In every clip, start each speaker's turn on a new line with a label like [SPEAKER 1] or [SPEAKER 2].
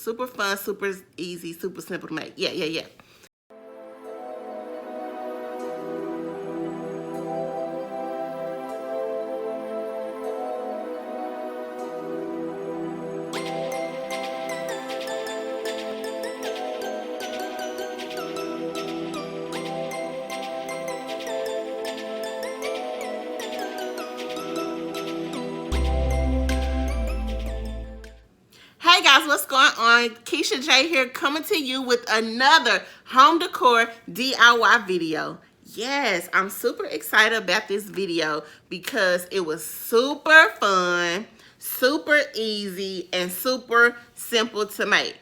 [SPEAKER 1] Super fun, super easy, super simple to make. Yeah. Hey guys, what's going on? Keisha J here, coming to you with another home decor DIY video. Yes, I'm super excited about this video because it was super fun, super easy, and super simple to make.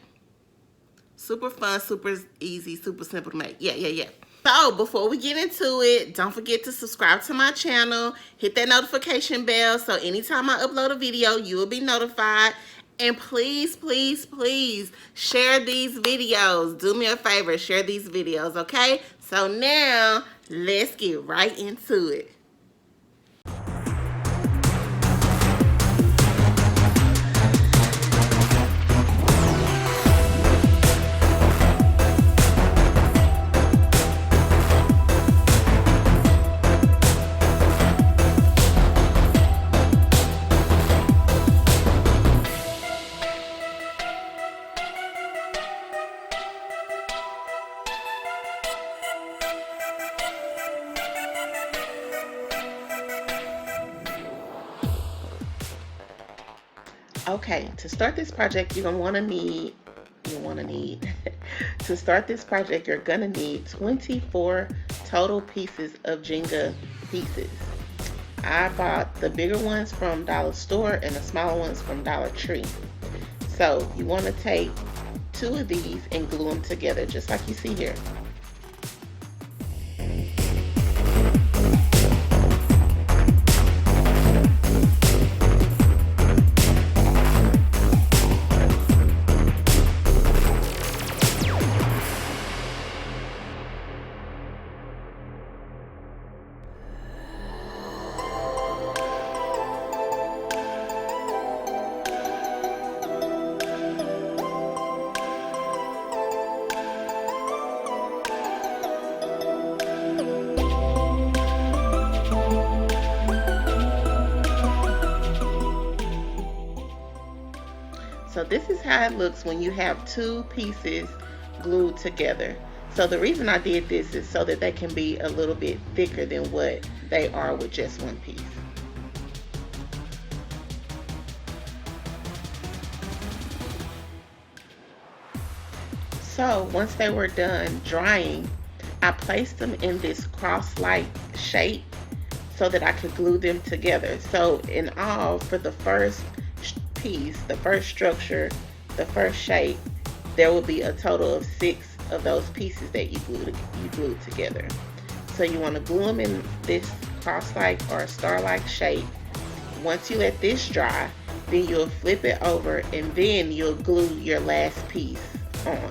[SPEAKER 1] Super fun, super easy, super simple to make. Yeah. So before we get into it, don't forget to subscribe to my channel, hit that notification bell so anytime I upload a video, you will be notified. And please share these videos. Do me a favor, share these videos, okay? So now, let's get right into it. Okay, to start this project, you're gonna need to start this project, you're gonna need 24 total pieces of Jenga pieces. I bought the bigger ones from Dollar Store and the smaller ones from Dollar Tree. So you want to take 2 of these and glue them together, just like you see here. So this is how it looks when you have 2 pieces glued together. So the reason I did this is so that they can be a little bit thicker than what they are with just 1 piece. So once they were done drying, I placed them in this cross-like shape so that I could glue them together. So in all, for the first piece, the first structure, the first shape, there will be a total of 6 of those pieces that you glued together. So you want to glue them in this cross-like or star-like shape. Once you let this dry, then you'll flip it over and then you'll glue your last piece on.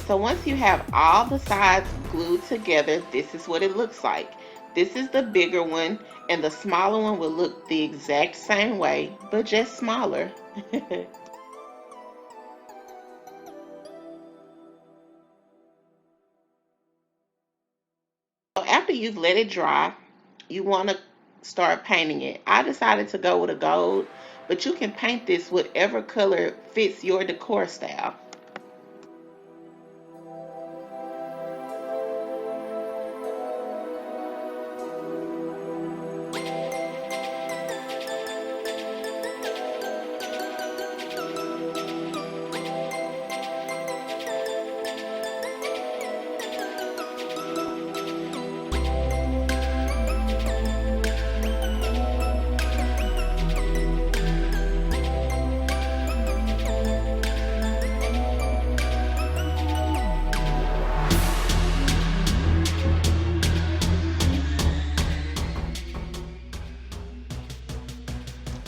[SPEAKER 1] So once you have all the sides glued together, this is what it looks like. This is the bigger one, and the smaller one will look the exact same way, but just smaller. So after you've let it dry, you want to start painting it. I decided to go with a gold, but you can paint this whatever color fits your decor style.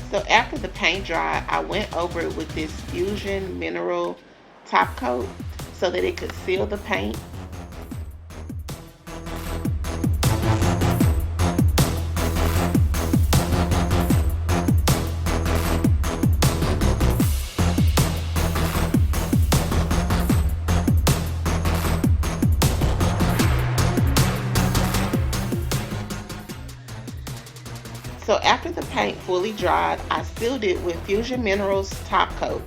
[SPEAKER 1] So after the paint dried, I went over it with this Fusion Mineral top coat so that it could seal the paint. paint fully dried, I sealed it with Fusion Minerals top coat.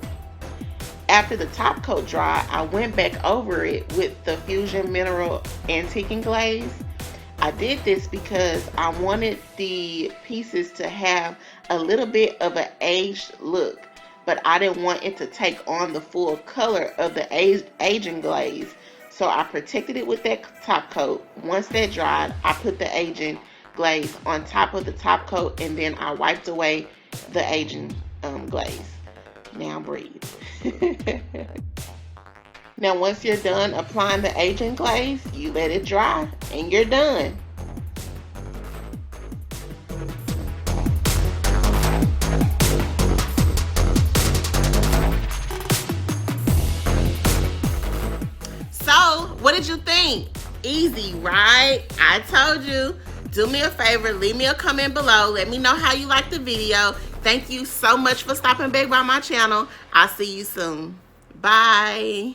[SPEAKER 1] After the top coat dried, I went back over it with the Fusion Mineral Antique and Glaze. I did this because I wanted the pieces to have a little bit of an aged look, but I didn't want it to take on the full color of the aging glaze. So I protected it with that top coat. Once that dried, I put the aging glaze on top of the top coat, and then I wiped away the aging glaze. Now breathe. Now once you're done applying the aging glaze, you let it dry and you're done. So, what did you think? Easy, right? I told you. Do me a favor, leave me a comment below. Let me know how you liked the video. Thank you so much for stopping back by my channel. I'll see you soon. Bye.